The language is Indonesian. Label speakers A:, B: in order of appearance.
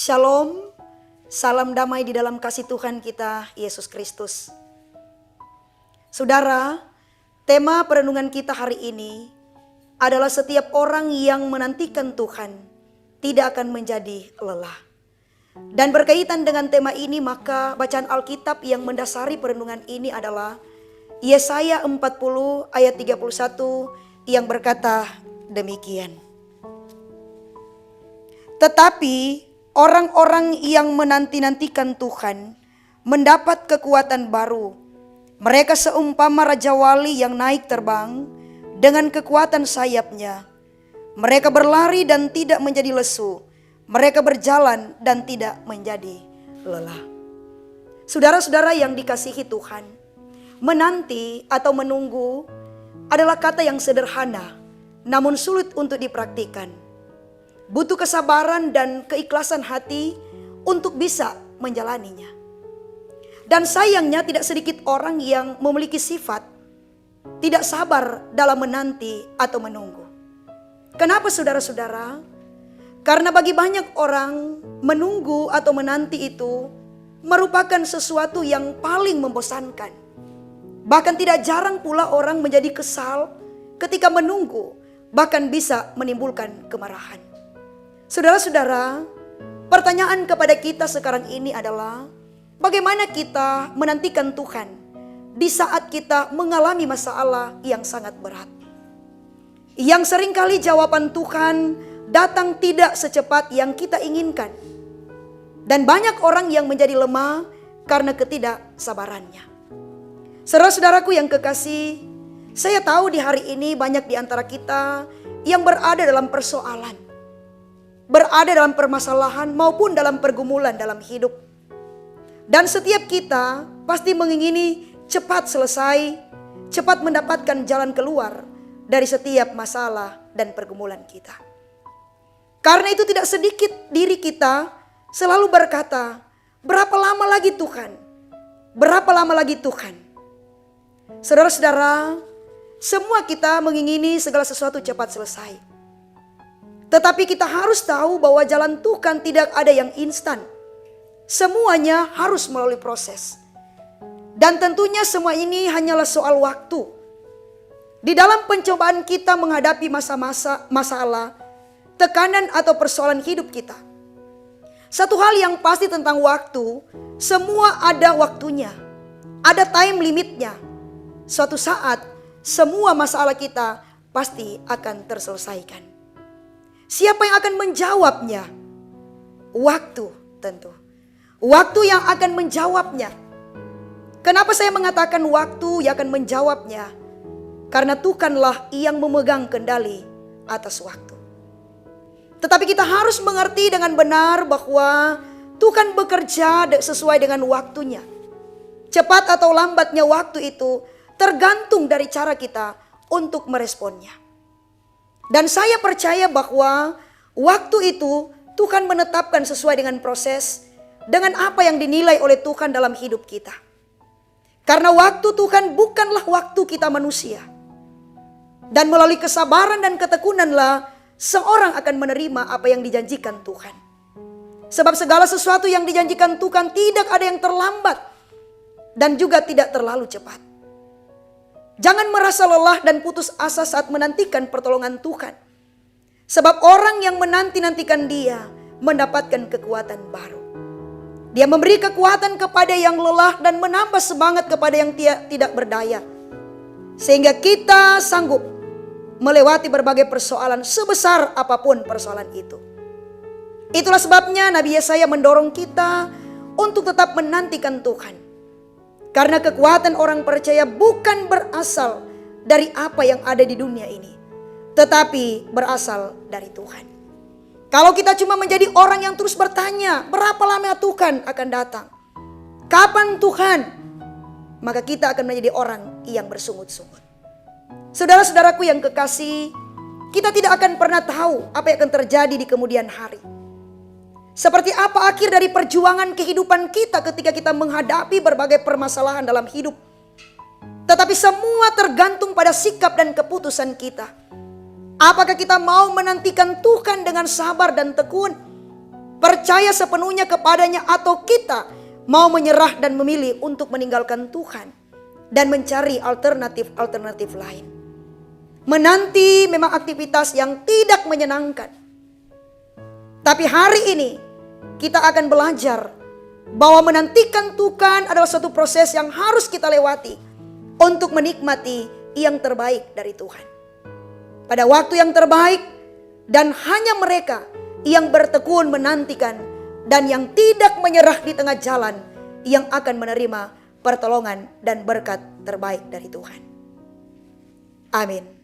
A: Shalom, salam damai di dalam kasih Tuhan kita, Yesus Kristus. Saudara, tema perenungan kita hari ini adalah setiap orang yang menantikan Tuhan tidak akan menjadi lelah. Dan berkaitan dengan tema ini, maka bacaan Alkitab yang mendasari perenungan ini adalah Yesaya 40 ayat 31 yang berkata demikian. Tetapi orang-orang yang menanti-nantikan Tuhan mendapat kekuatan baru. Mereka seumpama raja wali yang naik terbang dengan kekuatan sayapnya. Mereka berlari dan tidak menjadi lesu. Mereka berjalan dan tidak menjadi lelah. Saudara-saudara yang dikasihi Tuhan, menanti atau menunggu adalah kata yang sederhana, namun sulit untuk dipraktikkan. Butuh kesabaran dan keikhlasan hati untuk bisa menjalaninya. Dan sayangnya tidak sedikit orang yang memiliki sifat tidak sabar dalam menanti atau menunggu. Kenapa saudara-saudara? Karena bagi banyak orang menunggu atau menanti itu merupakan sesuatu yang paling membosankan. Bahkan tidak jarang pula orang menjadi kesal ketika menunggu, bahkan bisa menimbulkan kemarahan. Saudara-saudara, pertanyaan kepada kita sekarang ini adalah bagaimana kita menantikan Tuhan di saat kita mengalami masalah yang sangat berat. Yang seringkali jawaban Tuhan datang tidak secepat yang kita inginkan. Dan banyak orang yang menjadi lemah karena ketidaksabarannya. Saudara-saudaraku yang kekasih, saya tahu di hari ini banyak di antara kita yang berada dalam persoalan, berada dalam permasalahan maupun dalam pergumulan dalam hidup. Dan setiap kita pasti mengingini cepat selesai, cepat mendapatkan jalan keluar dari setiap masalah dan pergumulan kita. Karena itu tidak sedikit diri kita selalu berkata, berapa lama lagi Tuhan? Berapa lama lagi Tuhan? Saudara-saudara, semua kita mengingini segala sesuatu cepat selesai. Tetapi kita harus tahu bahwa jalan Tuhan tidak ada yang instan. Semuanya harus melalui proses. Dan tentunya semua ini hanyalah soal waktu. Di dalam pencobaan kita menghadapi masa-masa masalah, tekanan atau persoalan hidup kita. Satu hal yang pasti tentang waktu, semua ada waktunya. Ada time limitnya. Suatu saat semua masalah kita pasti akan terselesaikan. Siapa yang akan menjawabnya? Waktu tentu. Waktu yang akan menjawabnya. Kenapa saya mengatakan waktu yang akan menjawabnya? Karena Tuhanlah yang memegang kendali atas waktu. Tetapi kita harus mengerti dengan benar bahwa Tuhan bekerja sesuai dengan waktunya. Cepat atau lambatnya waktu itu tergantung dari cara kita untuk meresponnya. Dan saya percaya bahwa waktu itu Tuhan menetapkan sesuai dengan proses, dengan apa yang dinilai oleh Tuhan dalam hidup kita. Karena waktu Tuhan bukanlah waktu kita manusia. Dan melalui kesabaran dan ketekunanlah seorang akan menerima apa yang dijanjikan Tuhan. Sebab segala sesuatu yang dijanjikan Tuhan tidak ada yang terlambat dan juga tidak terlalu cepat. Jangan merasa lelah dan putus asa saat menantikan pertolongan Tuhan. Sebab orang yang menanti-nantikan Dia mendapatkan kekuatan baru. Dia memberi kekuatan kepada yang lelah dan menambah semangat kepada yang tidak berdaya. Sehingga kita sanggup melewati berbagai persoalan sebesar apapun persoalan itu. Itulah sebabnya Nabi Yesaya mendorong kita untuk tetap menantikan Tuhan. Karena kekuatan orang percaya bukan berasal dari apa yang ada di dunia ini, tetapi berasal dari Tuhan. Kalau kita cuma menjadi orang yang terus bertanya, berapa lama Tuhan akan datang? Kapan Tuhan? Maka kita akan menjadi orang yang bersungut-sungut. Saudara-saudaraku yang kekasih, kita tidak akan pernah tahu apa yang akan terjadi di kemudian hari. Seperti apa akhir dari perjuangan kehidupan kita ketika kita menghadapi berbagai permasalahan dalam hidup. Tetapi semua tergantung pada sikap dan keputusan kita. Apakah kita mau menantikan Tuhan dengan sabar dan tekun? percaya sepenuhnya kepadanya, atau kita mau menyerah dan memilih untuk meninggalkan Tuhan dan mencari alternatif lain. Menanti memang aktivitas yang tidak menyenangkan. Tapi hari ini kita akan belajar bahwa menantikan Tuhan adalah suatu proses yang harus kita lewati untuk menikmati yang terbaik dari Tuhan. Pada waktu yang terbaik, dan hanya mereka yang bertekun menantikan dan yang tidak menyerah di tengah jalan yang akan menerima pertolongan dan berkat terbaik dari Tuhan. Amin.